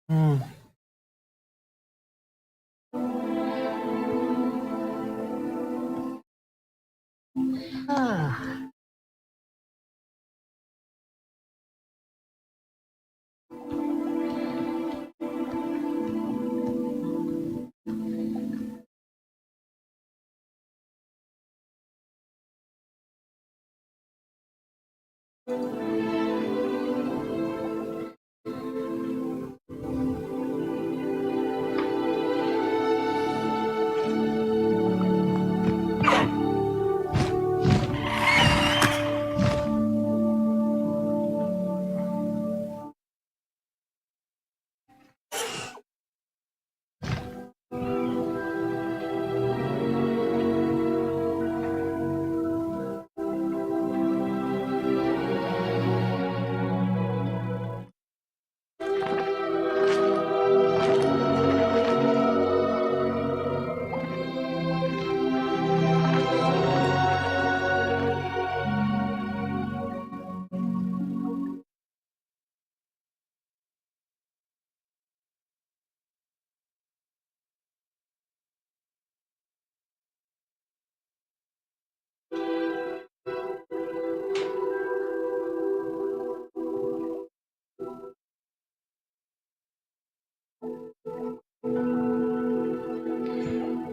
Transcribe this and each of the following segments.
М. Ах.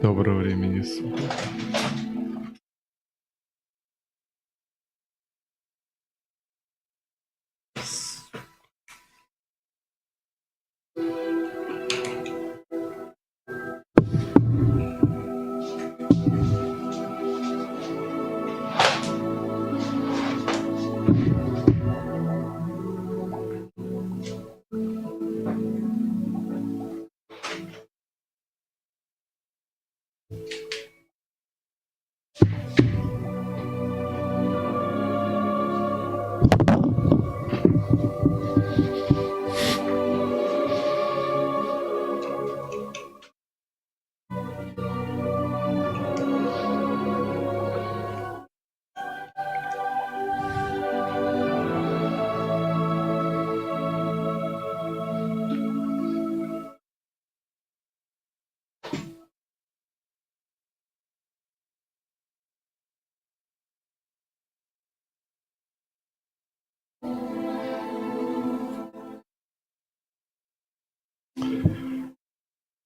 Доброго времени суток.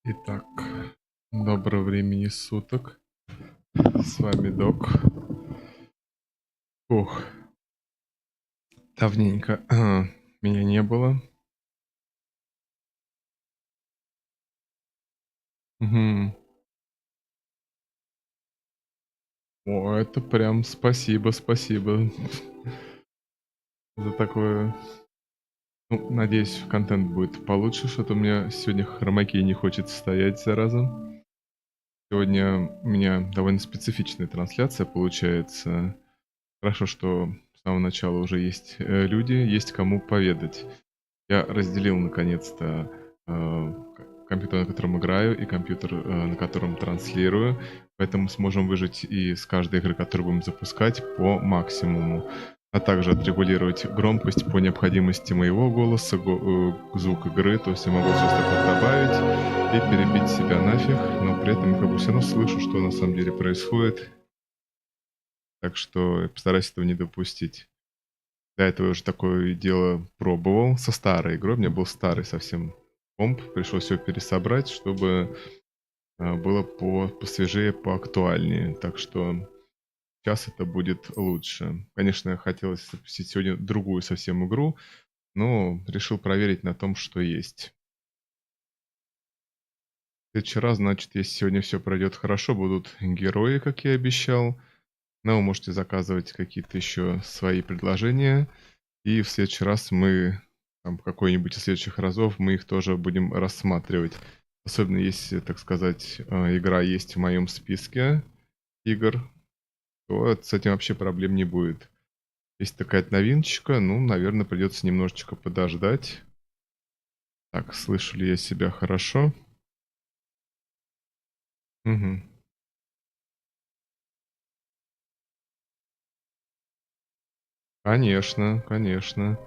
Итак, доброго времени суток. С вами Док. Ух, давненько меня не было. Мгм. О, это прям спасибо за такое. Ну, надеюсь, контент будет получше, что-то у меня сегодня хромакей не хочет стоять, зараза. Сегодня у меня довольно специфичная трансляция получается. Хорошо, что с самого начала уже есть люди, есть кому поведать. Я разделил наконец-то компьютер, на котором играю, и компьютер, на котором транслирую. Поэтому сможем выжать из каждой игры, которую будем запускать, по максимуму. А также отрегулировать громкость по необходимости моего голоса, звук игры. То есть я могу сейчас так вот добавить и перебить себя нафиг, но при этом я как бы все равно слышу, что на самом деле происходит. Так что я постараюсь этого не допустить. До этого я уже такое дело пробовал со старой игрой. У меня был старый совсем комп. Пришлось все пересобрать, чтобы было посвежее, поактуальнее. Так что сейчас это будет лучше. Конечно, хотелось запустить сегодня другую совсем игру, но решил проверить на том, что есть. В следующий раз, значит, если сегодня все пройдет хорошо, будут герои, как я и обещал. Но вы можете заказывать какие-то еще свои предложения. И в следующий раз мы, там, какой-нибудь из следующих разов, мы их тоже будем рассматривать. Особенно если, так сказать, игра есть в моем списке игр, то с этим вообще проблем не будет. Если такая новиночка, ну, наверное, придется немножечко подождать. Так, слышу ли я себя хорошо? Мгм. Конечно, конечно.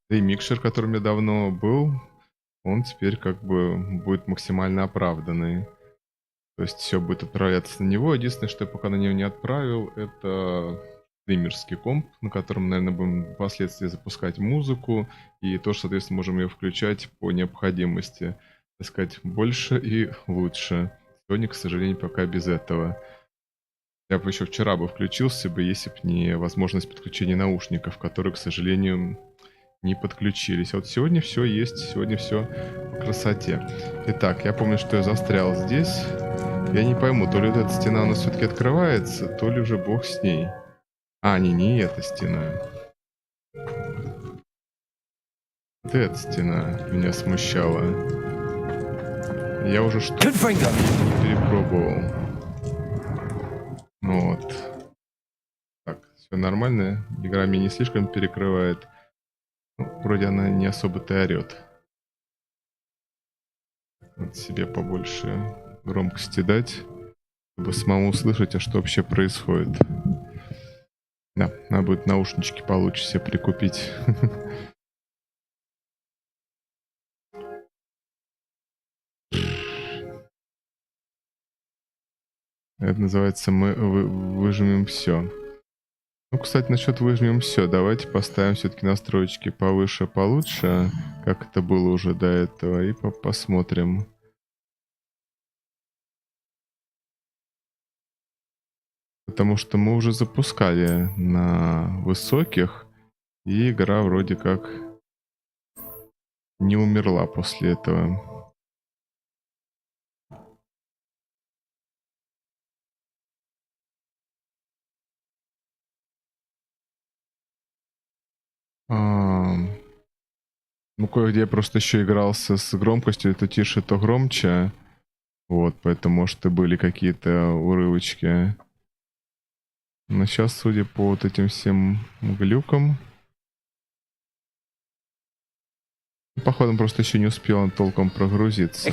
ремикшер, который у меня давно был, он теперь как бы будет максимально оправданный. То есть все будет отправляться на него. Единственное, что я пока на него не отправил, это стримерский комп, на котором, наверное, будем впоследствии запускать музыку. И тоже, соответственно, можем ее включать по необходимости. Так сказать, больше и лучше. Сегодня, к сожалению, пока без этого. Я бы еще вчера бы включился бы, если бы не возможность подключения наушников, которые, к сожалению, не подключились. А вот сегодня все есть, сегодня все по красоте. Итак, я помню, что я застрял здесь. Я не пойму, то ли вот эта стена у нас все-таки открывается, то ли уже бог с ней. А, не эта стена. Вот эта стена меня смущала. Я уже что-то не перепробовал. Ну вот. Так, все нормально. Игра меня не слишком перекрывает. Ну, вроде она не особо-то и орет. Надо себе побольше громкости дать, чтобы самому услышать, а что вообще происходит. Да, надо будет наушнички получше себе прикупить. Это называется мы выжмем все. Ну, кстати, насчет выжмем все. Давайте поставим все-таки настройки повыше, получше, как это было уже до этого, и посмотрим. Потому что мы уже запускали на высоких, и игра вроде как не умерла после этого. Ну, кое-где я просто еще игрался с громкостью, то тише, то громче. Вот, поэтому, может, и были какие-то урывочки. Но сейчас, судя по вот этим всем глюкам, походу, он просто еще не успел толком прогрузиться.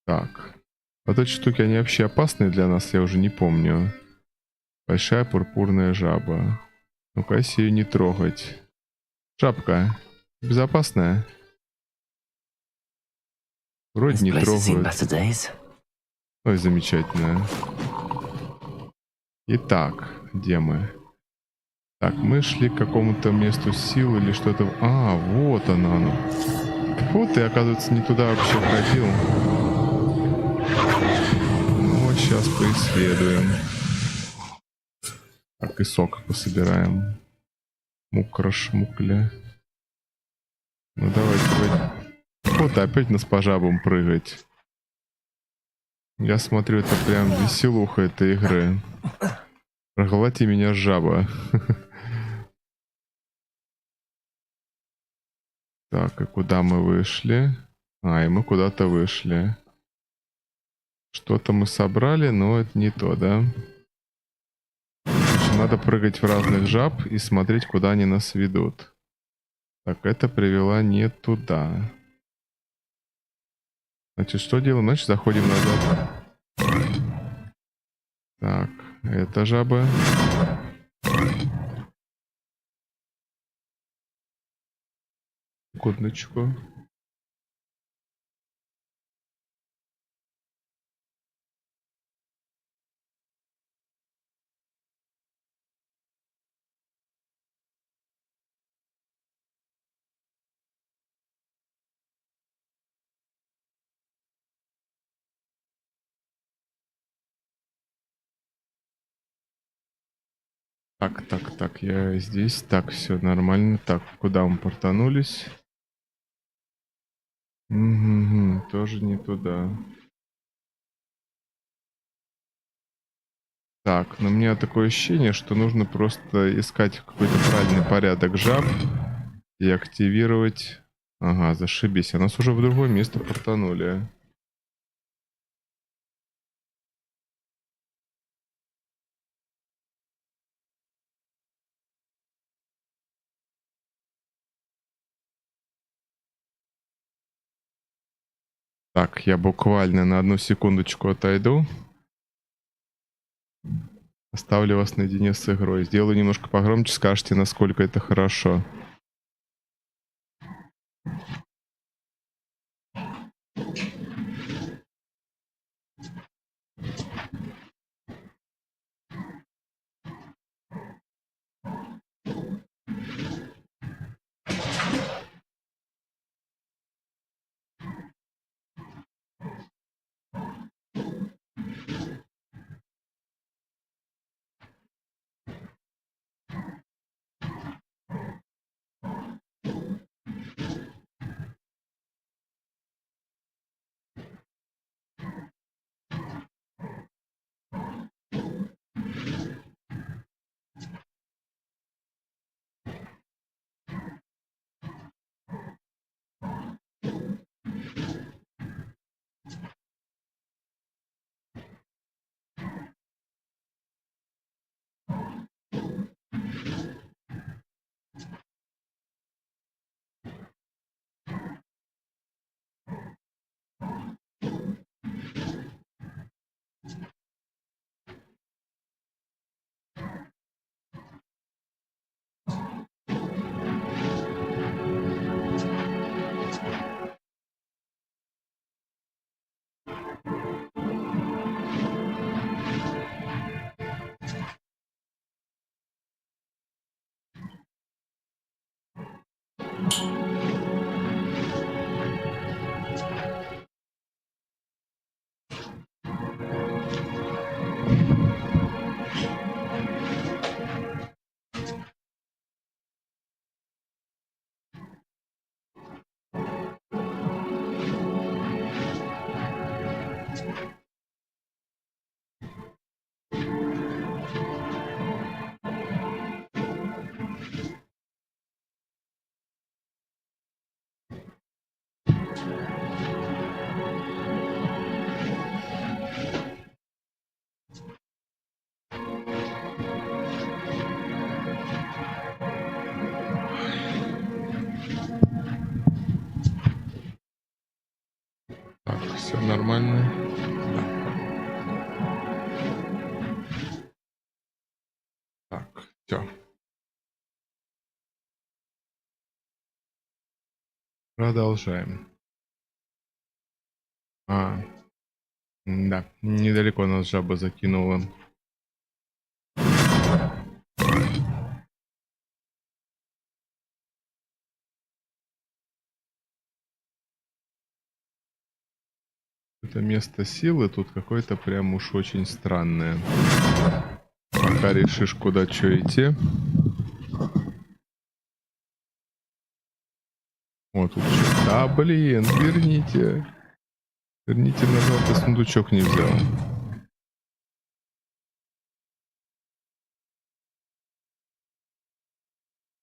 Так. Вот эти штуки, они вообще опасные для нас, я уже не помню. Большая пурпурная жаба. Ну-ка, если ее не трогать. Жабка. Безопасная? Вроде не трогают. Ой, замечательно. Итак, где мы? Так, мы шли к какому-то месту силы или что-то... А, вот она. Вот, и оказывается, не туда вообще ходил. Ну, вот сейчас поисследуем. Так, и сок пособираем. Мукля. Ну, давайте. Вот, опять нас по жабам прыгать. Я смотрю, это прям веселуха этой игры. Проглоти меня, жаба. Так, и куда мы вышли? А, и мы куда-то вышли. Что-то мы собрали, но это не то, да? Надо прыгать в разных жаб и смотреть, куда они нас ведут. Так, это привела не туда. Значит, что делаем? Значит, заходим назад. Так, это жаба. Секундочку. Так, я здесь. Так, все нормально. Так, куда мы портанулись? Угу, тоже не туда. Так, но у меня такое ощущение, что нужно просто искать какой-то правильный порядок жаб и активировать... Ага, зашибись. А нас уже в другое место портанули. Так, я буквально на одну секундочку отойду. Оставлю вас наедине с игрой. Сделаю немножко погромче, скажете, насколько это хорошо. Так, все нормально. Так, все. Продолжаем. Да, недалеко нас жаба закинула. Это место силы тут какое-то прям уж очень странное. Пока решишь, куда что идти. Вот тут что. Да, блин, верните. Верните назад, я сундучок не взял.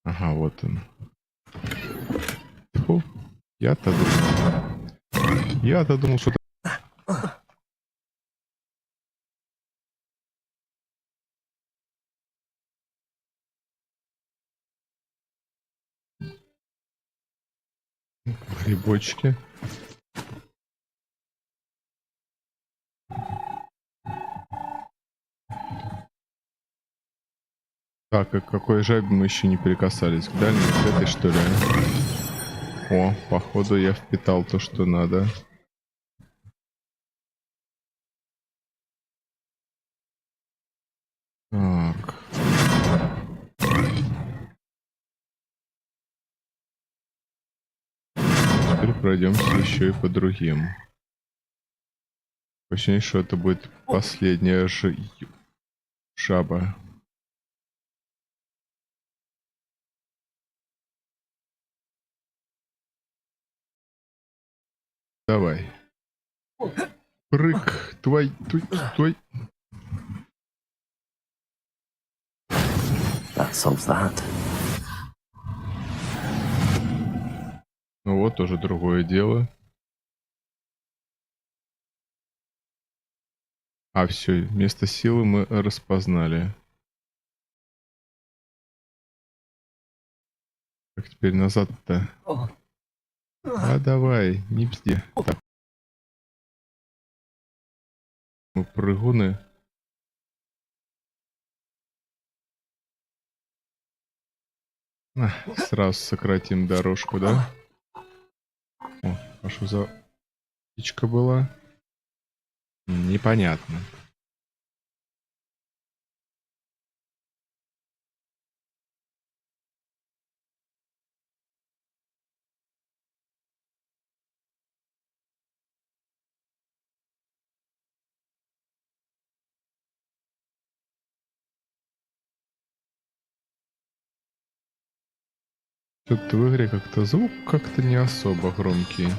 Ага, вот он. Фу. Я-то думал, что... Грибочки. Так, а к какой жабе мы еще не прикасались? К дальней, к этой, что ли? О, походу я впитал то, что надо. Так. Теперь пройдемся еще и по другим. Ощущение, что это будет последняя жаба. Давай. Прыг. Твой. That solves that. Ну вот, тоже другое дело. А, все, место силы мы распознали. Как теперь назад-то? А давай, не бзди. Так. Мы прыгуны. Сразу сократим дорожку, да? О, а что за птичка была? Непонятно. Тут в игре как-то звук как-то не особо громкий.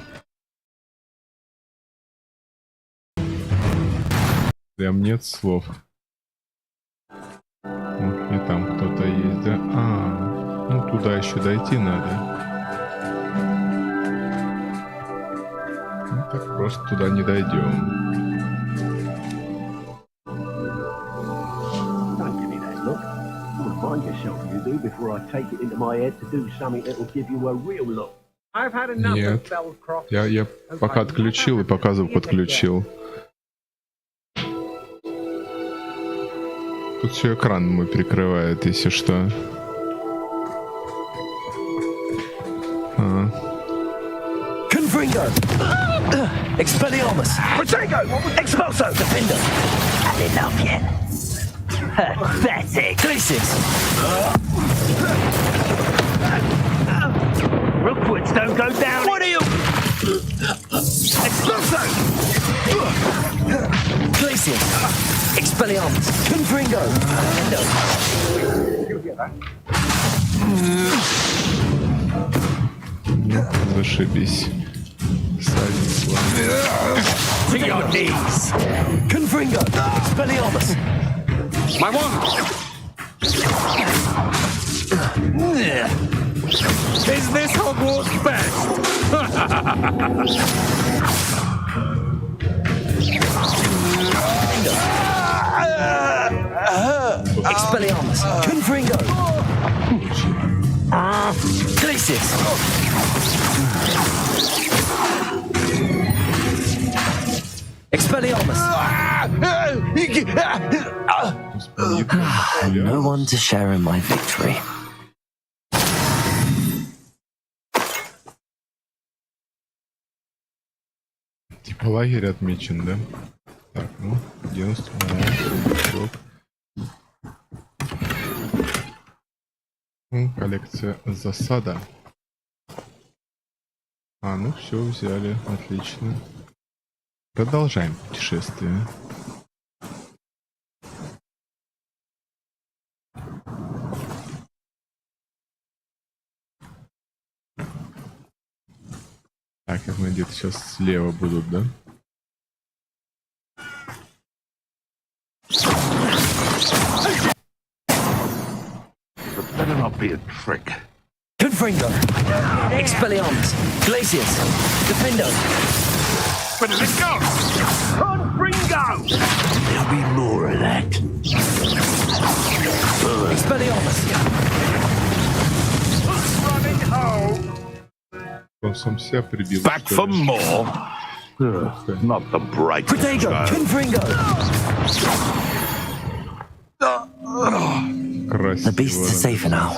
Прям нет слов. И там кто-то есть, да? Ну туда еще дойти надо. Ну, так просто туда не дойдем. Нет. Я пока отключил и показывал, подключил. Тут все экран мой прикрывает, если что. Confringo! Expelliarmus! Protego! Expulso! Defender! Had enough yet? Pathetic! Glacius! Rookwoods don't go down! What are you? Expulso! Glacius! Expelliarmus! Confringo! Зашибись. Садись, To your knees! Confringo! Expelliarmus! My one! Is this Hogwarts best? Expelliarmus! Confringo! Glacius! Expelliarmus! No one to share in my victory. Типа лагерь отмечен, да? Так, ну, 90 минут. Коллекция засада. Ну все, взяли, отлично. Продолжаем путешествие. Так, я знаю, где-то сейчас слева будут, да? Better not be a trick. Confringo! Expelliarmus! Glacius! Defendo! Where does it go? Confringo! There'll be more of that. Expelliarmus! Running home. Он сам себя прибил. Back for more? Not the bright. Protego! Confringo! The beasts are safer now.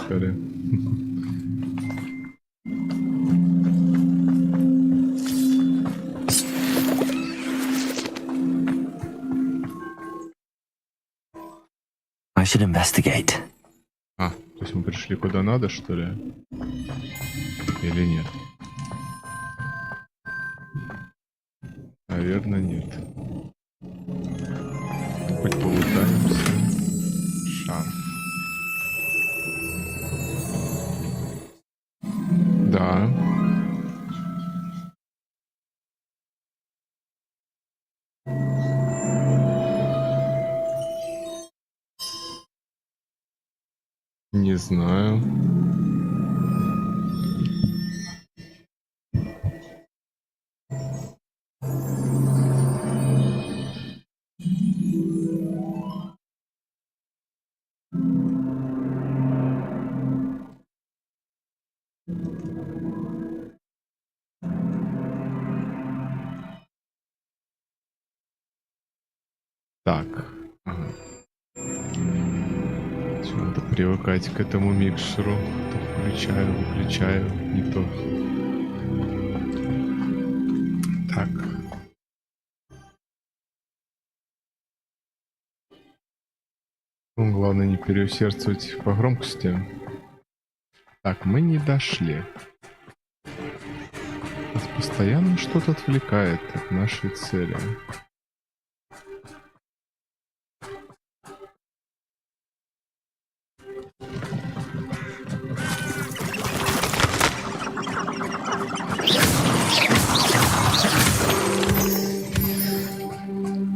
I should investigate. То есть мы пришли куда надо, что ли? Или нет? Наверное, нет. Хоть полутаемся. Шанс. Да. Не знаю. Так. Ага. Надо привыкать к этому микшеру. Выключаю. Не то. Так. Ну, главное не переусердствовать по громкости. Так, мы не дошли. Нас постоянно что-то отвлекает от нашей цели.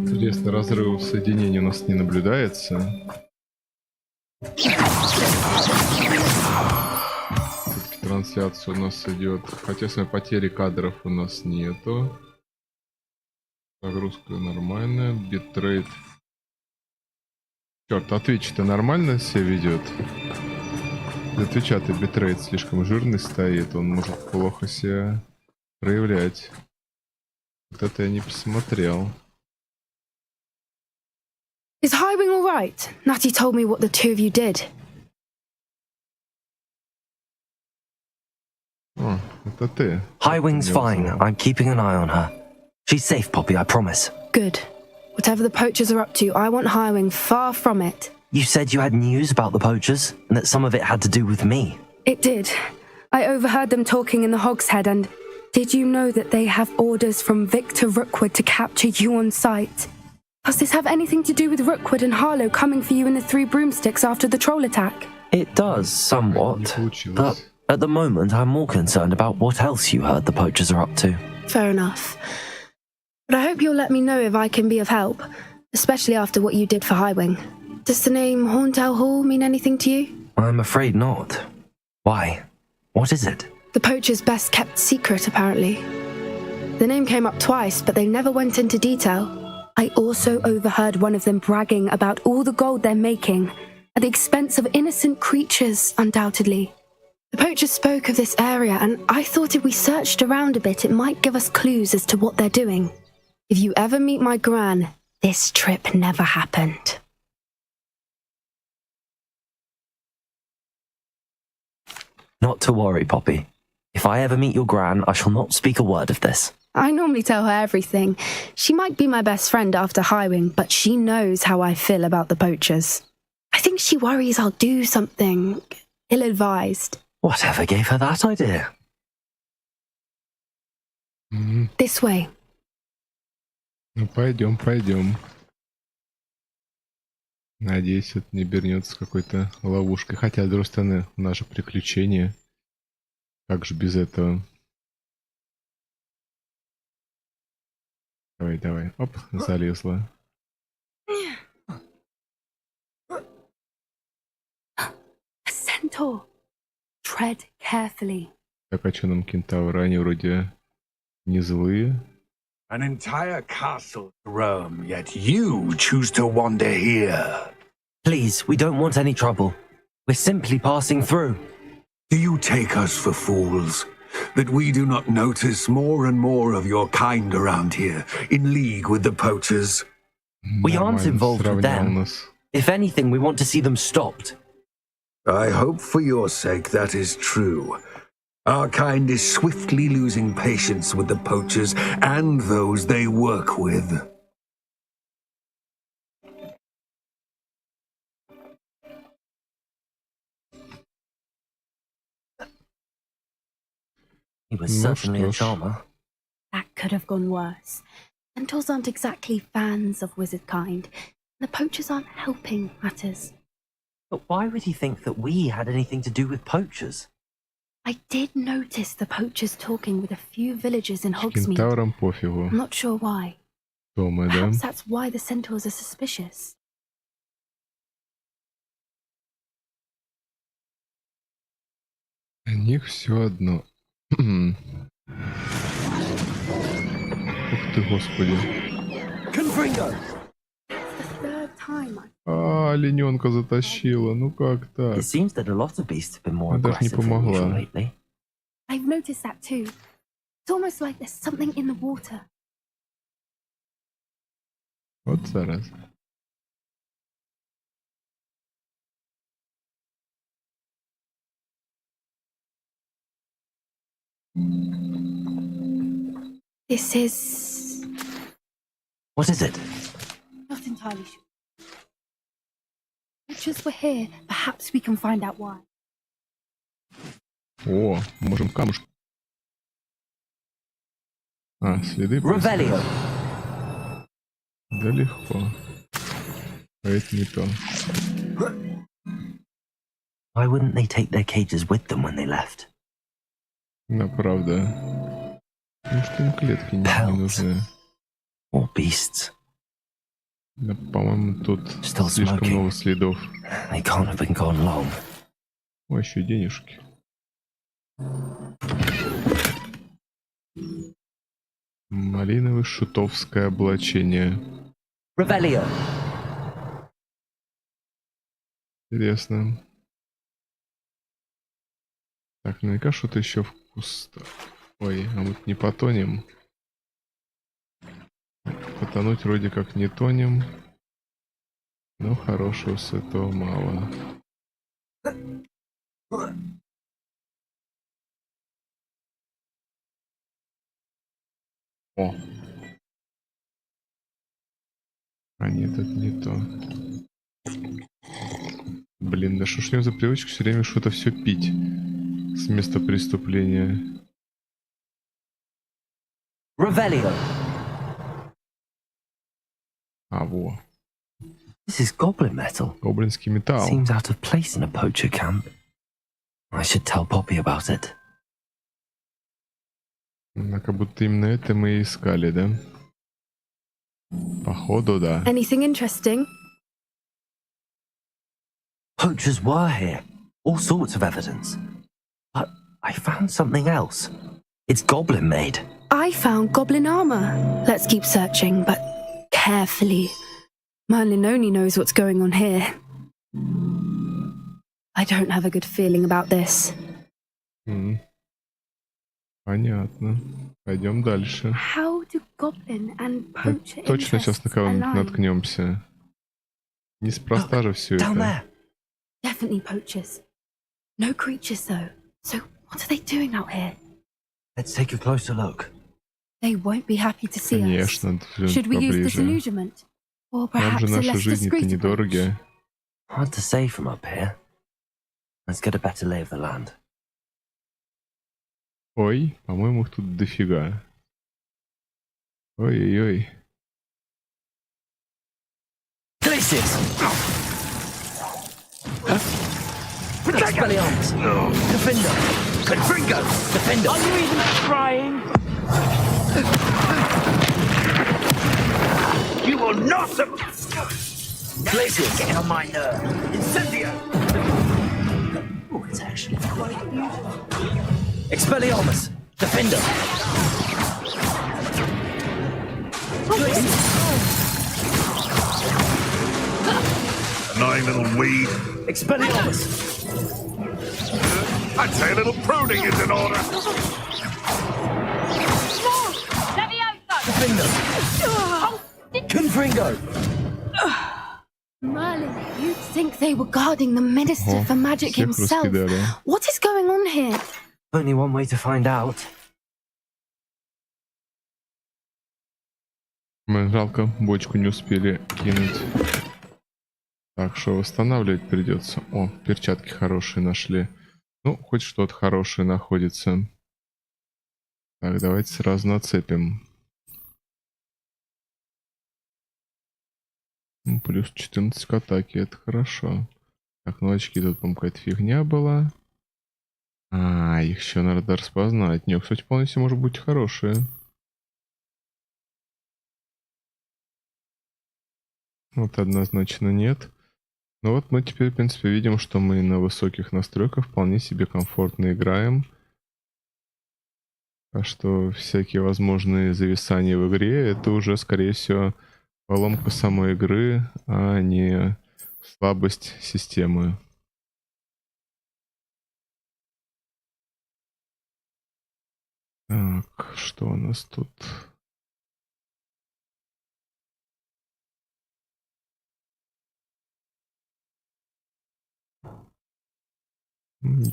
Интересно, разрывов соединения у нас не наблюдается. Все-таки трансляция у нас идет. Хотя с потери кадров у нас нету. Загрузка нормальная. Битрейт. Черт, а Twitch-то нормально себя ведет? Для Twitch-то битрейт слишком жирный стоит. Он может плохо себя проявлять. Вот это я не посмотрел. Is Highwing all right? Natty told me what the two of you did. О, это ты. Highwing's fine. I'm keeping an eye on her. She's safe, Poppy, I promise. Good. Whatever the poachers are up to, I want Highwing far from it. You said you had news about the poachers, and that some of it had to do with me. It did. I overheard them talking in the Hogshead, and did you know that they have orders from Victor Rookwood to capture you on sight? Does this have anything to do with Rookwood and Harlow coming for you in the Three Broomsticks after the troll attack? It does, somewhat. But at the moment, I'm more concerned about what else you heard the poachers are up to. Fair enough. But I hope you'll let me know if I can be of help, especially after what you did for Highwing. Does the name Horndale Hall mean anything to you? I'm afraid not. Why? What is it? The poacher's best kept secret, apparently. The name came up twice, but they never went into detail. I also overheard one of them bragging about all the gold they're making, at the expense of innocent creatures, undoubtedly. The poachers spoke of this area, and I thought if we searched around a bit, it might give us clues as to what they're doing. If you ever meet my gran, this trip never happened. Not to worry, Poppy. If I ever meet your gran, I shall not speak a word of this. I normally tell her everything. She might be my best friend after Highwing, but she knows how I feel about the poachers. I think she worries I'll do something ill-advised. Whatever gave her that idea? This way. Ну, пойдем. Надеюсь, это не обернется какой-то ловушкой. Хотя, с другой стороны, наше приключение. Как же без этого? Давай. Оп, залезла. A centaur. Tread carefully. Так, а что нам кентавры? Они вроде не злые. An entire castle to roam, yet you choose to wander here. Please, we don't want any trouble. We're simply passing through. Do you take us for fools? That we do not notice more and more of your kind around here, in league with the poachers? We aren't Нормально, involved with сравнял them. нас. If anything, we want to see them stopped. I hope for your sake that is true. Our kind is swiftly losing patience with the poachers and those they work with. He was Ну certainly что a ж. charmer. That could have gone worse. Centaurs aren't exactly fans of wizard kind. The poachers aren't helping matters. But why would he think that we had anything to do with poachers? I did notice the poachers talking with a few villagers in Hogsmeade. Кентаврам пофигу. I'm not sure why. Кто мы, да? Perhaps that's why the centaurs are suspicious. Для них все одно. Ух ты, господи. Confringo! The third time Олененка затащила. Ну как так? It seems that a lot of beasts have been more Она даже не aggressive than usual помогла. lately. I've noticed that too. It's almost like there's something in the water. Вот зараза. This is What is it? not entirely sure. Poachers were here. Perhaps we can find out why. О, можем камушек. А, следы. Revelio. Да легко. А это не то. Why wouldn't they take their cages with them when they left? Да, правда. Ну что им клетки не нужны. Or beasts? Да, по-моему, тут Still слишком smoking. много следов. They can't have been gone long. О, еще денежки. Малиново-шутовское облачение. Revelio. Интересно. Так, наверняка что-то еще в кустах. Ой, а мы не потонем. Потонуть вроде как не тонем. Но хорошего с этого мало. О! А нет, это не то. Блин, да что ж у него за привычка все время что-то все пить с места преступления. Revelio. А, во. This is goblin metal. Гоблинский металл. Seems out of place in a poacher camp. I should tell Poppy about it. Ну, как будто именно это мы и искали, да? Походу, да. Anything interesting? Poachers were here. All sorts of evidence. But I found something else. It's goblin made. I found goblin armor. Let's keep searching, but carefully. Merlin only knows what's going on here. I don't have a good feeling about this. Понятно. Пойдем дальше. How do goblin and Мы poacher точно сейчас на interests кого-нибудь align? наткнемся. Неспроста же все Down это. there. Definitely poachers. No creatures though. So what are they doing out here? Let's take a closer look. They won't be happy to see us. Конечно, Should we use поближе. disillusionment? Or Нам perhaps же a наши less жизни-то discreet approach? недороги. Hard to say from up here. Let's get a better lay of the land. Ой, по-моему, их тут дофига. Ой-ой-ой. Glaciers! Expelliarmus! Defender! Confringo! Defender! Are you even trying? You will not Glaciers! Get on my nerve. Incendio! Oh, it's actually quite beautiful. Expelliarmus! Defender! Annoying little weed. Expelliarmus! I'd say a little pruning is in order. Defender! Confringo! Merlin, you'd think they were guarding the Minister Ого, for Magic всех himself. раскидали. What is going on here? Only one way to find out. Мы, жалко, бочку не успели кинуть. Так что восстанавливать придется. О, перчатки хорошие нашли. Ну, хоть что-то хорошее находится. Так, давайте сразу нацепим. Плюс 14 к атаке, это хорошо. Так, ну очки тут, по-моему, какая-то фигня была. А, их еще надо распознать. Не, кстати, вполне себе может быть хорошие. Вот однозначно нет. Ну вот мы теперь, в принципе, видим, что мы на высоких настройках вполне себе комфортно играем. А что всякие возможные зависания в игре, это уже, скорее всего, поломка самой игры, а не слабость системы. Так, что у нас тут?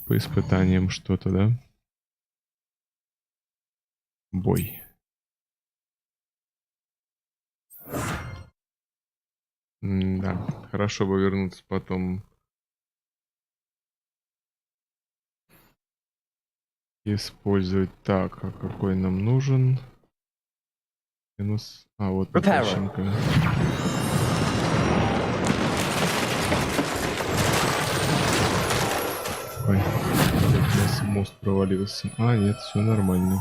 По испытаниям что-то, да? Бой. Да, хорошо бы вернуться потом. Использовать так, а какой нам нужен? Минус... А, вот начинка. Ой, у нас мост провалился. А, нет, все нормально.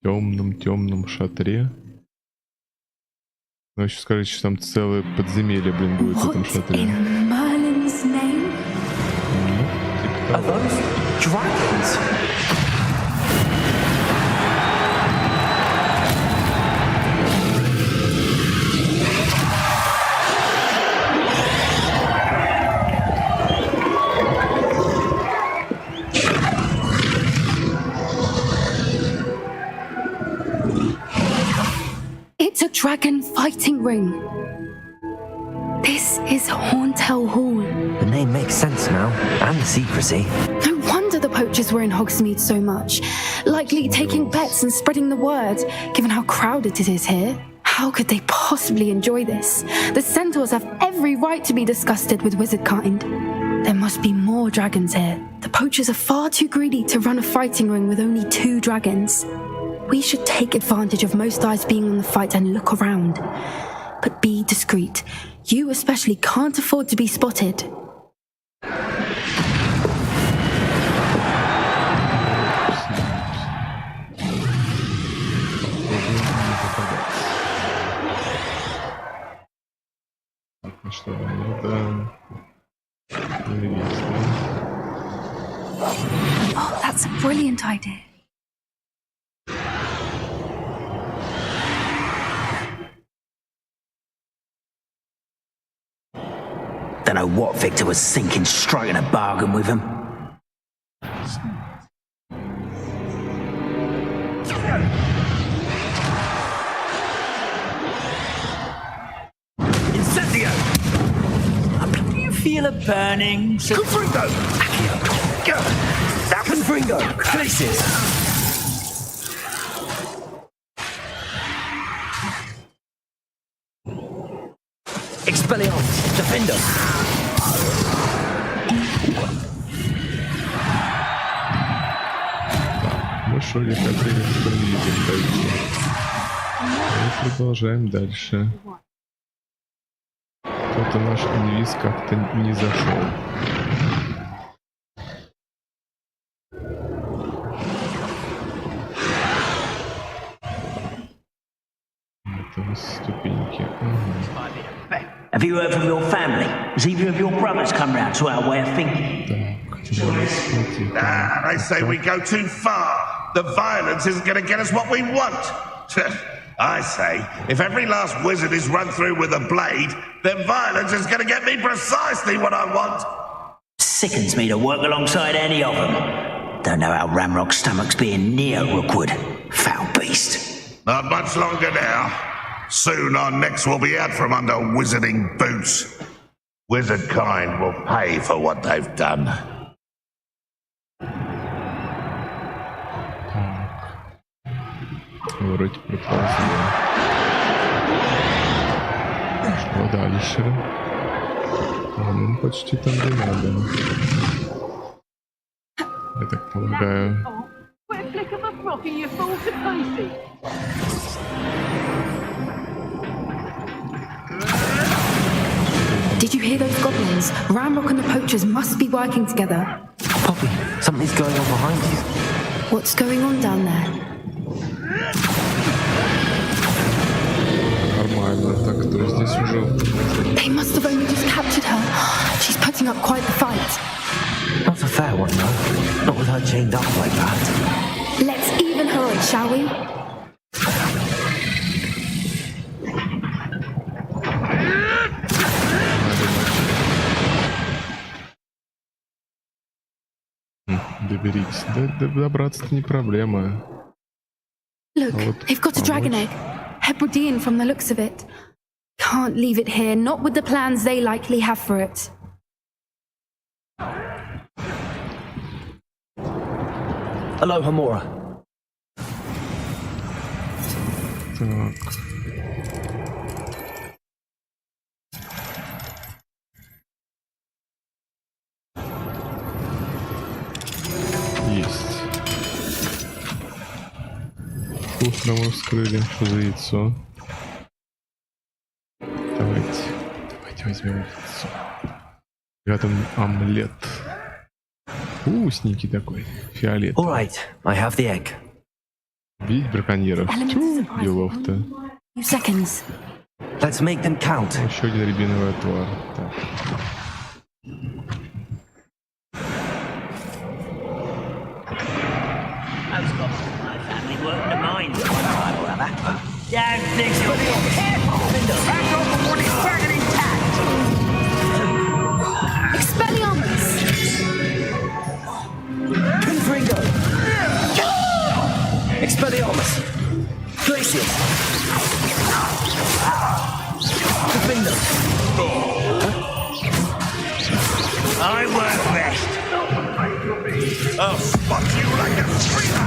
В темном шатре. Ну, еще скажите, что там целое подземелье, блин, будет в этом шатре. Are those dragons? It's a dragon fighting ring. This is Horntail Hall. The name makes sense now, and the secrecy. No wonder the poachers were in Hogsmeade so much. Likely taking bets and spreading the word, given how crowded it is here. How could they possibly enjoy this? The centaurs have every right to be disgusted with wizard kind. There must be more dragons here. The poachers are far too greedy to run a fighting ring with only 2 dragons. We should take advantage of most eyes being on the fight and look around. But be discreet. You especially can't afford to be spotted. Oh, that's a brilliant idea. Don't know what Victor was thinking, striking a bargain with him. Incendio! Can you feel a burning? Confringo! Confringo! Places! Expelliarmus! Defender! Ну что, не хотели экспериментировать пойти. Мы продолжаем дальше. Кто-то наш инвиз как-то не зашел. Это ступеньки. Have you heard from your family? Has either of your brothers come round to our way of thinking? They say we go too far. The violence isn't going to get us what we want. I say, if every last wizard is run through with a blade, then violence is going to get me precisely what I want. Sickens me to work alongside any of them. Don't know how Ramrock's stomach's being near Rookwood. Foul beast. Not much longer now. Soon our necks will be out from under wizarding boots. Wizard kind will pay for what they've done. Вроде проползли. Что дальше? Ну, почти там, где надо. Я так полагаю. Did you hear those goblins? Ramrock and the poachers must be working together. Poppy, something's going on behind you. What's going on down there? Нормально. Так, кто здесь уже? They must have only just captured her. She's putting up quite the fight. Not a fair one, though. Not with her chained up like that. Let's even her up, shall we? Доберитесь. Добраться-то не проблема. Look, they've got a dragon egg. Hebridean from the looks of it. Can't leave it here, not with the plans they likely have for it. Aloha Mora. Так. Есть. Вкусно мы вскрыли. Что за яйцо? Давайте возьмем яйцо. Рядом омлет. Вкусненький такой. Фиолет. All right, I have the egg. Видеть браконьеров. Тьфу, делов-то. Few seconds. Let's make them count. Еще один рябиновый отвар. Так. Most of my family worked the mines at one time or other. Don't think you'll be careful, Finder. Back off before he's dragging intact. Expelliarmus! Confringo. Expelliarmus. Glacius. Confringo. I won't rest. I'll spot you like a streamer.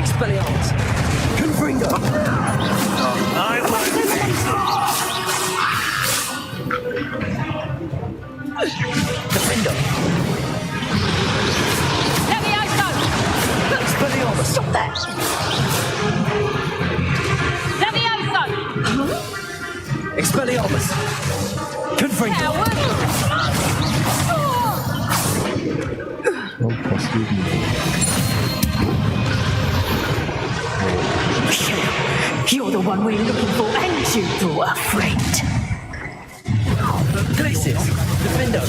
Expelliarmus. Confringo. I won't rest. Defendo. Levioso! Expelliarmus. Stop that! Levioso! Expelliarmus. Confringo. Coward! Он последний. You're the one we're looking for, and you brought a friend. Glacius. Defendo.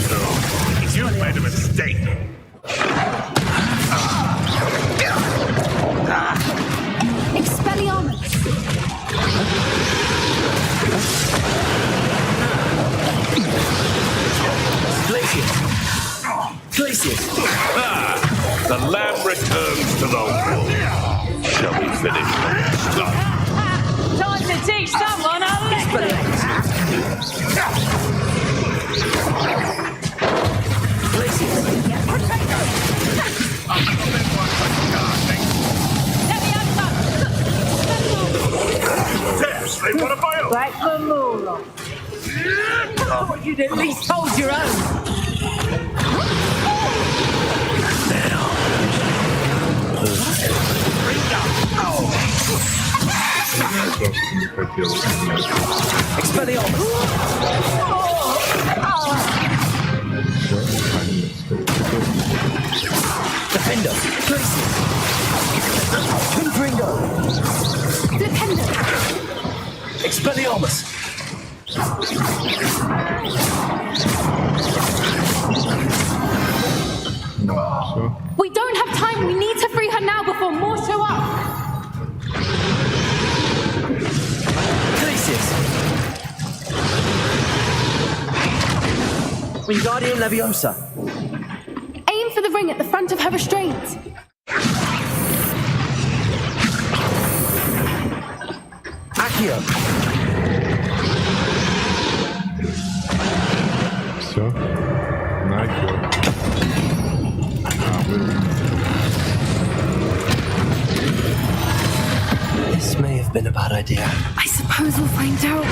You've made a mistake. Expelliarmus! Glacius. Glacius. The lamb returns to the wolf. Shall we finish? Time to teach someone a lesson. Yes, they want to buy up. Back for more. Oh, you'd at least hold your own. Просто не хотел. Expelliarmus. Defendo. Glacius. Confringo. Flipendo! Expelliarmus. Все. We don't have time. We need to free her now before more show up. Glacius. Wingardium Leviosa. Aim for the ring at the front of her restraint. Accio. Все. Нахер. This may have been a bad idea. I suppose we'll find out.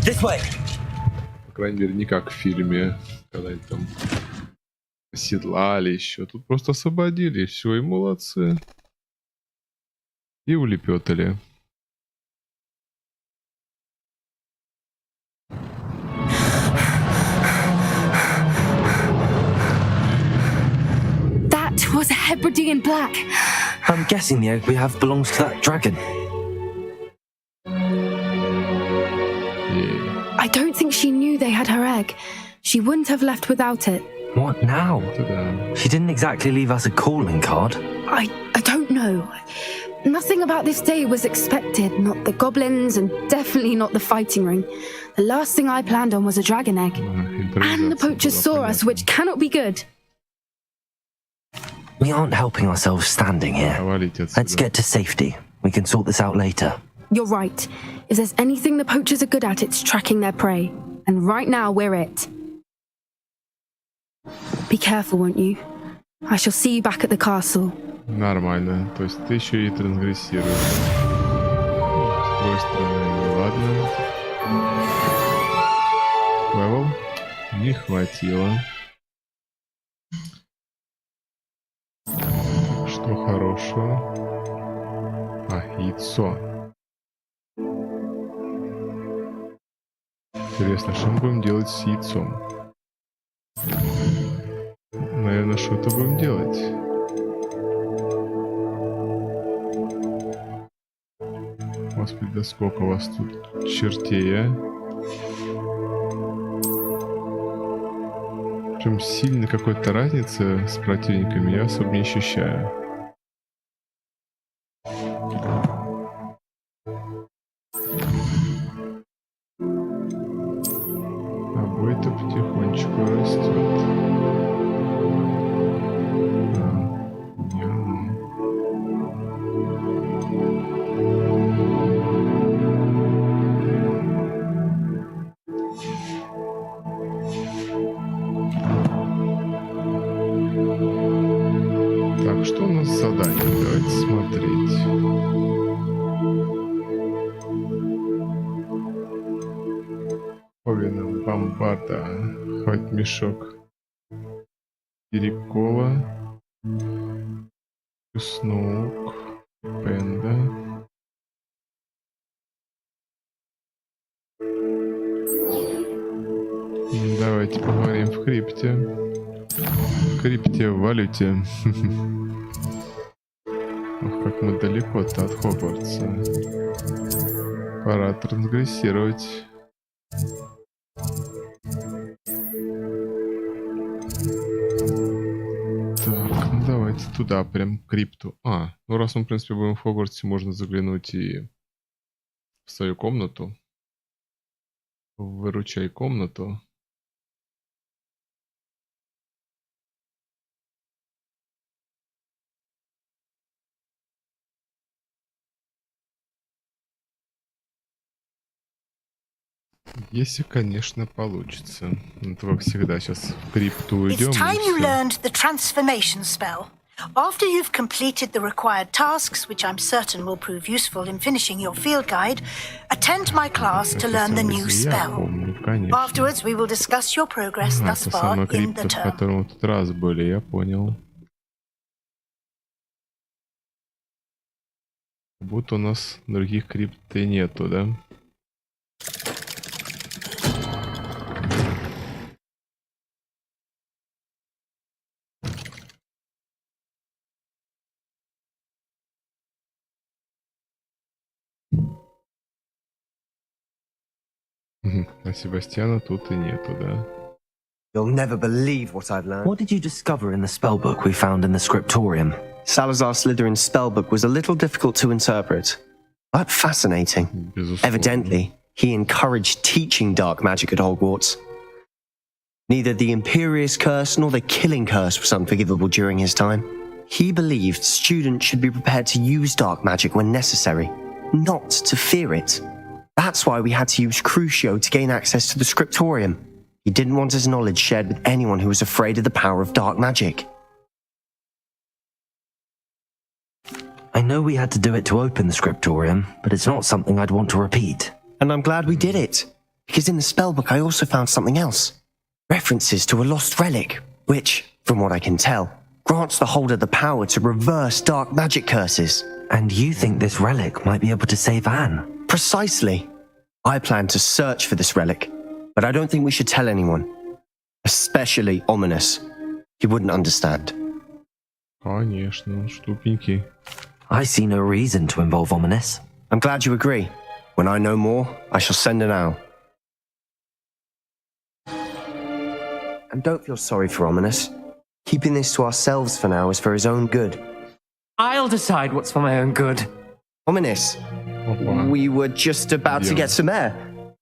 This way. По крайней мере, не как в фильме, когда они там Оседлали еще. Тут просто освободили. Все, и молодцы. И улепетали. That was a Hebridean black. I'm guessing the egg we have belongs to that dragon. I don't think she knew they had her egg. She wouldn't have left without it. What now? Да. She didn't exactly leave us a calling card. I don't know. Nothing about this day was expected. Not the goblins and definitely not the fighting ring. The last thing I planned on was a dragon egg. And the poachers saw us, which cannot be good. We aren't helping ourselves standing here. Let's get to safety. We can sort this out later. You're right. If there's anything the poachers are good at, it's tracking their prey. And right now, we're it. Be careful, won't you? I shall see you back at the castle. Нормально. То есть ты еще и трансгрессируешь. С другой стороны, ладно. Левел не хватило. Что хорошего? Яйцо. Интересно, что мы будем делать с яйцом? Наверное, что-то будем делать. Господи, да сколько у вас тут чертей, а? Причем сильно какой-то разницы с противниками я особо не ощущаю. Обои-то потихонечку растет. Так, что у нас с заданием? Давайте смотреть. Овена, бомбарда, хоть мешок перекола, снук, пенда. Давайте поговорим в крипте. В крипте, в валюте. Ох, как мы далеко-то от Хогвартса. Пора трансгрессировать. Так, ну давайте туда, прям к крипту. Ну раз мы, в принципе, будем в Хогвартсе, можно заглянуть и в свою комнату. Выручай комнату. Если, конечно, получится. Это как всегда. Сейчас в крипту уйдем. It's time you learned the transformation spell. After you've completed the required tasks, which I'm certain will prove useful in finishing your field guide, attend my class to learn the new spell. Afterwards, we will discuss your progress thus far in the term. В котором в тот раз были, я понял. Как будто у нас других крипт и нету, да? А Себастьяна тут и нету, да? You'll never believe what I've learned. What did you discover in the spellbook we found in the scriptorium? Salazar Slytherin's spellbook was a little difficult to interpret, but fascinating. Безусловно. Evidently, he encouraged teaching dark magic at Hogwarts. Neither the Imperious Curse nor the Killing Curse was unforgivable during his time. He believed students should be prepared to use dark magic when necessary, not to fear it. That's why we had to use Crucio to gain access to the scriptorium. He didn't want his knowledge shared with anyone who was afraid of the power of dark magic. I know we had to do it to open the scriptorium, but it's not something I'd want to repeat. And I'm glad we did it, because in the spellbook I also found something else. References to a lost relic, which, from what I can tell, grants the holder the power to reverse dark magic curses. And you think this relic might be able to save Anne? Precisely. I plan to search for this relic, but I don't think we should tell anyone. Especially Ominous. He wouldn't understand. Конечно, штупенький. I see no reason to involve Ominous. I'm glad you agree. When I know more, I shall send an owl. And don't feel sorry for Ominous. Keeping this to ourselves for now is for his own good. I'll decide what's for my own good. Ominous, Опа. we were just about to get some air.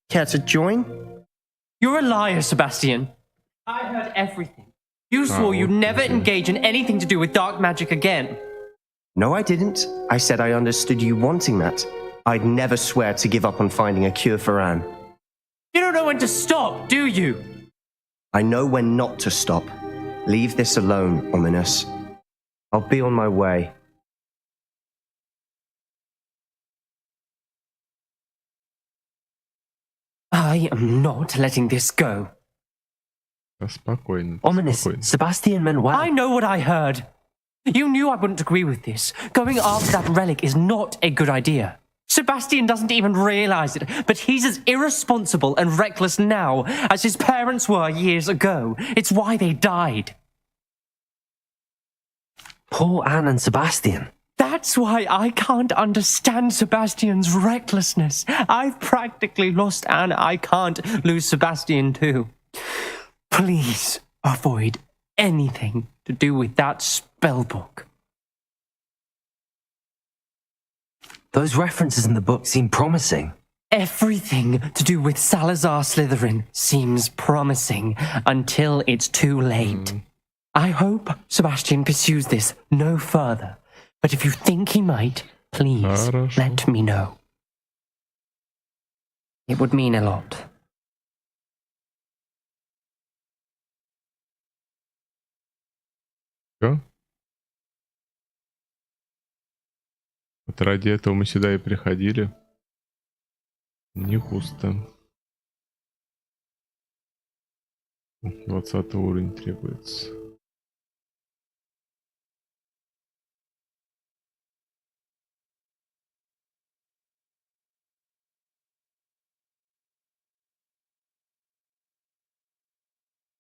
Care to join? You're a liar, Sebastian. I heard everything. You swore you'd never engage in anything to do with dark magic again. No, I didn't. I said I understood you wanting that. I'd never swear to give up on finding a cure for Anne. You don't know when to stop, do you? I know when not to stop. Leave this alone, Ominous. I'll be on my way. I am not letting this go. Да спокойно. Ominous, Спокойно. Sebastian meant well. I know what I heard. You knew I wouldn't agree with this. Going after that relic is not a good idea. Sebastian doesn't even realize it, but he's as irresponsible and reckless now as his parents were years ago. It's why they died. Poor Anne and Sebastian. That's why I can't understand Sebastian's recklessness. I've practically lost Anne. I can't lose Sebastian too. Please avoid anything to do with that spellbook. Those references in the book seem promising. Everything to do with Salazar Slytherin seems promising until it's too late. I hope Sebastian pursues this no further. But if you think he might, please Хорошо. let me know. It would mean a lot. Всё? Вот ради этого мы сюда и приходили. Не густо. 20 уровень требуется.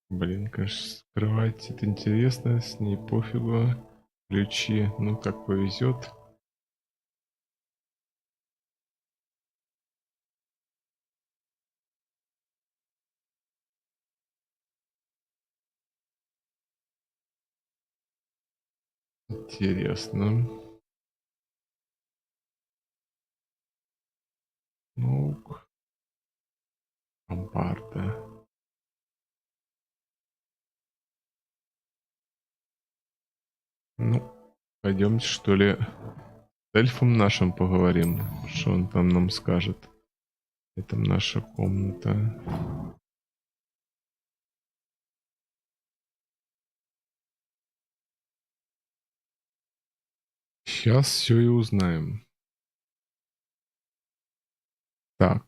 Блин, конечно, скрывать это интересно, с ней пофигу. Ключи, ну как повезет. Интересно. Ну, Амбарда. Ну, пойдемте, что ли, с эльфом нашим поговорим. Что он там нам скажет. Это наша комната. Сейчас все и узнаем. Так.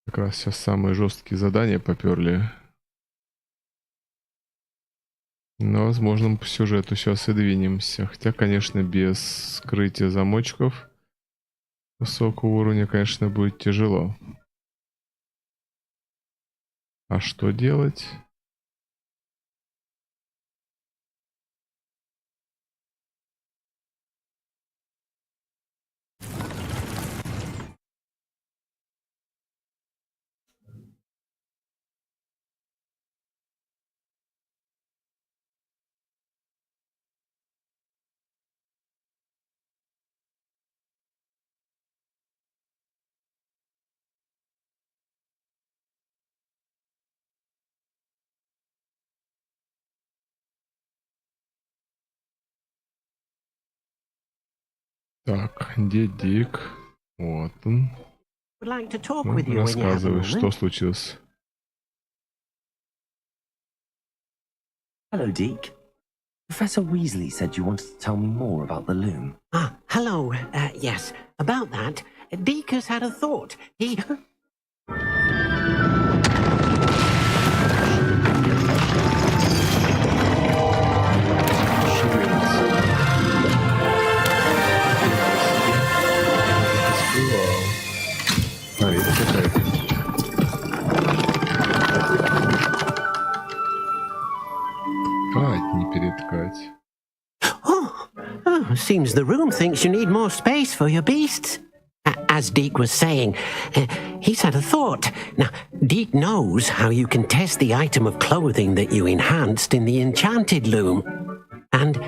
Как раз сейчас самые жесткие задания поперли. Но, возможно, мы по сюжету сейчас и двинемся. Хотя, конечно, без скрытия замочков высокого уровня, конечно, будет тяжело. А что делать? Так, где Дик? Вот он. Would like to talk Ну, with you when you have a рассказывай, что moment. случилось. Hello, Deke. Professor Weasley said you wanted to tell me more about the loom. Ah, hello. Yes, about that, Deke has had a thought. He... Не переткать. Oh, seems the room thinks you need more space for your beasts. As Deke was saying, he's had a thought. Now, Deke knows how you can test the item of clothing that you enhanced in the enchanted loom. And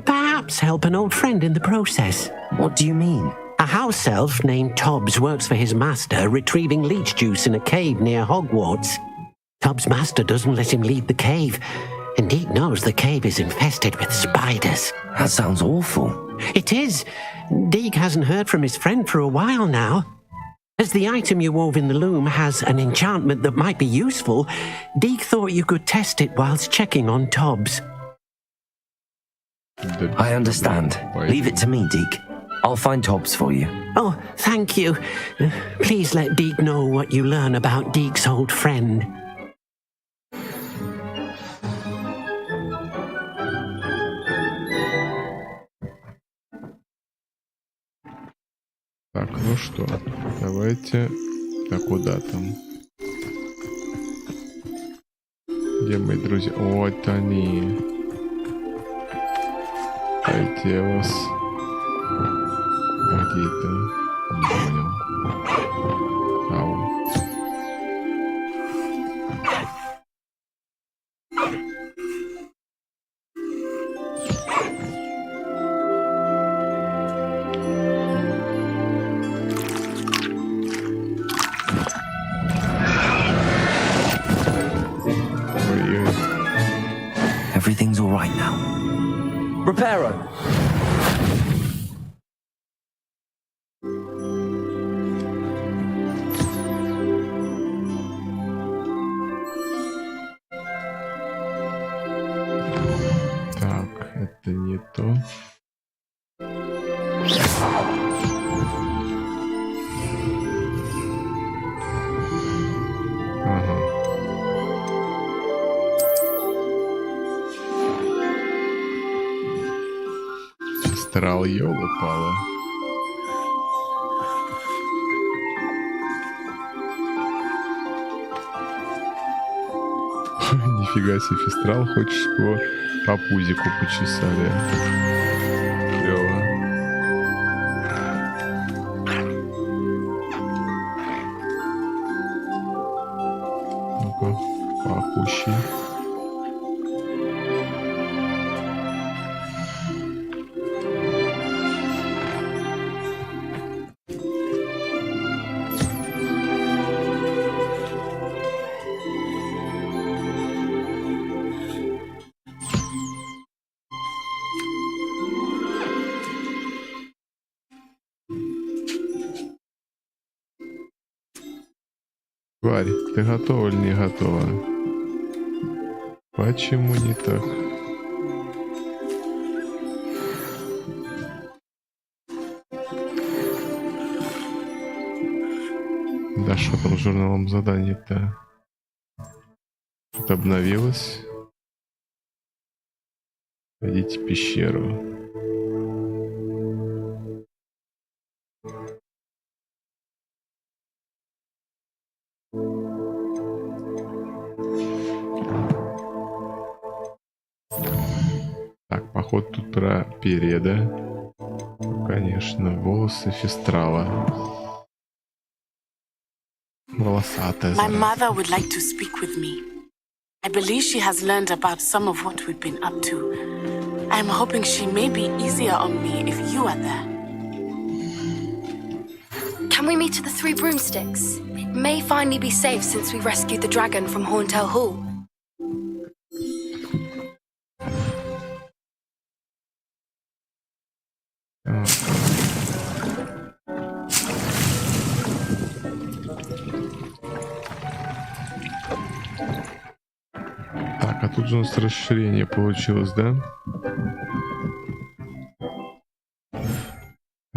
perhaps help an old friend in the process. What do you mean? A house elf named Tobbs works for his master, retrieving leech juice in a cave near Hogwarts. Tobbs' master doesn't let him leave the cave, and Deke knows the cave is infested with spiders. That sounds awful. It is. Deke hasn't heard from his friend for a while now. As the item you wove in the loom has an enchantment that might be useful, Deke thought you could test it whilst checking on Tobbs. I understand. Leave it to me, Deke. I'll find Tobbs for you. Oh, thank you. Please let Deke know what you learn about Deke's old friend. Так, ну что, давайте... Так, куда там? Где мои друзья? Вот они. Дайте я вас... Где-то... Не понял. А, вот. Everything's all right now. Reparo! Так, это не то. Ага. Астрал ёл упала. Нифига себе, фестрал, хочешь его по пузику почесали? Клёво. Ну-ка, пахущий. Тварь, ты готова или не готова? Почему не так? Да что там с журналом заданий-то? Что-то обновилось? Найдите пещеру. Так, поход тут про переда. Ну, конечно, волосы фестрала. Волосатая. My mother would like to speak with me. I believe she has learned about some of what we've been up to. I'm hoping she may be easier on me if you are there. Can we meet at the Three Broomsticks? It may finally be safe since we rescued the dragon from Horntail Hall. Так, а тут же у нас расширение получилось, да?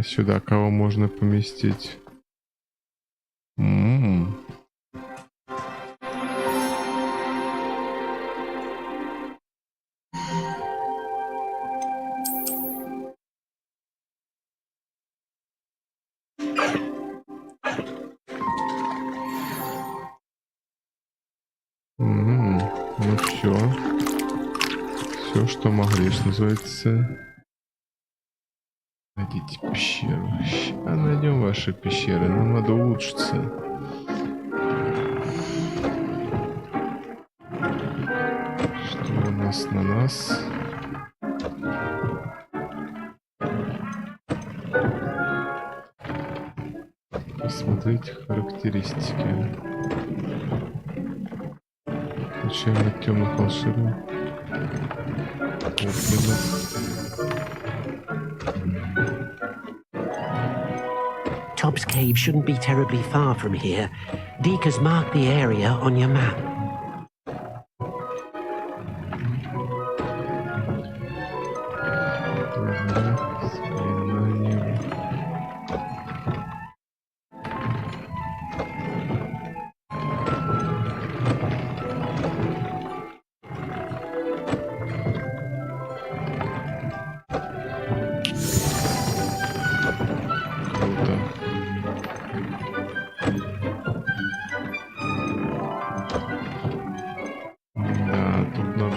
А сюда кого можно поместить? Ну все. Все, что могли, что называется. Найдите пещеру. Сейчас найдем ваши пещеры. Нам надо улучшиться. Что у нас на нас? Посмотрите характеристики. Начиная от темных волшебных. Top's cave shouldn't be terribly far from here. Deke has marked the area on your map.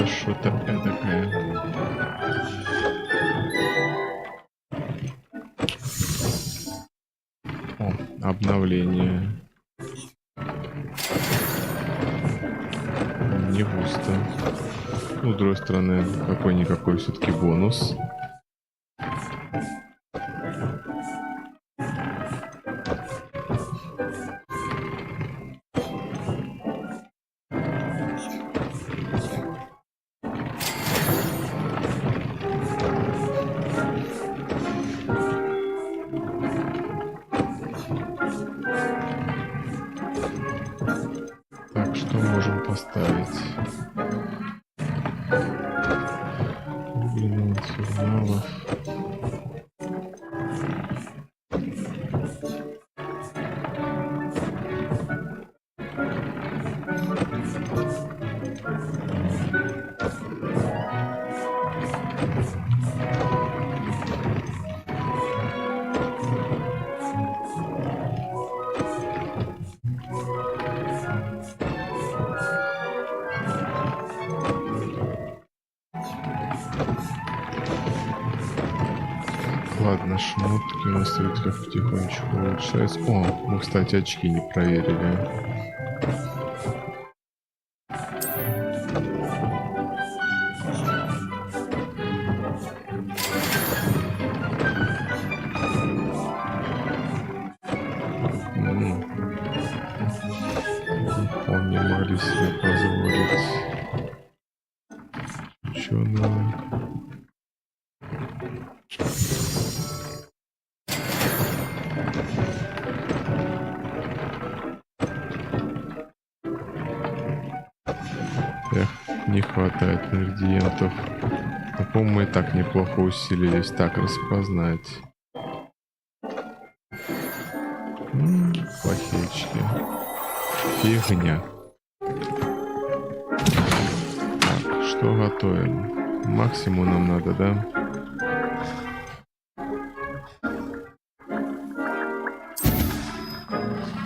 Что-то эдакое. О, обновление. Не густо. Ну, с другой стороны, какой-никакой все-таки бонус. Что можем поставить? Каналов. Ладно, шмотки у нас вроде как потихонечку улучшаются. О, мы, кстати, очки не проверили. Вполне могли себе позволить. Ученые. Не хватает ингредиентов. Но, по-моему, мы и так неплохо усилились. Так, распознать. Плохечки. Фигня. Так, что готовим? Максимум нам надо, да?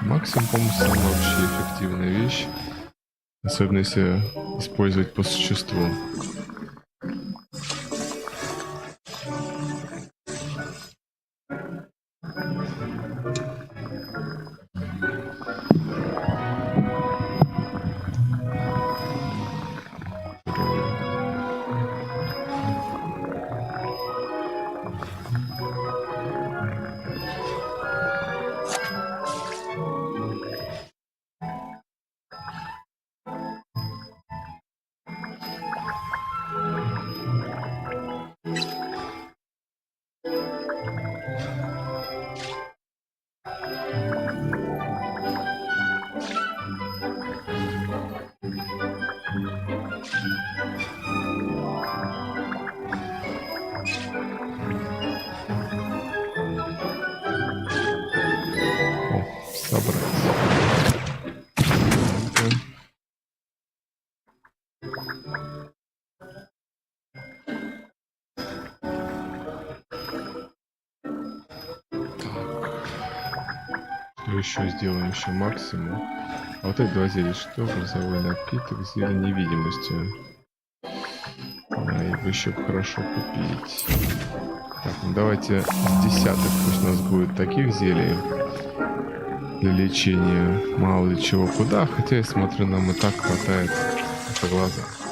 Максимум, по-моему, самая вообще эффективная вещь. Особенно если использовать по существу. еще сделаем еще максимум. А вот эти два зелья, что? Грозовой напиток, зелье невидимости. Его еще хорошо купить. Так, ну давайте с десяток пусть у нас будет таких зелий для лечения. Мало ли чего куда, хотя я смотрю, нам и так хватает по глазам.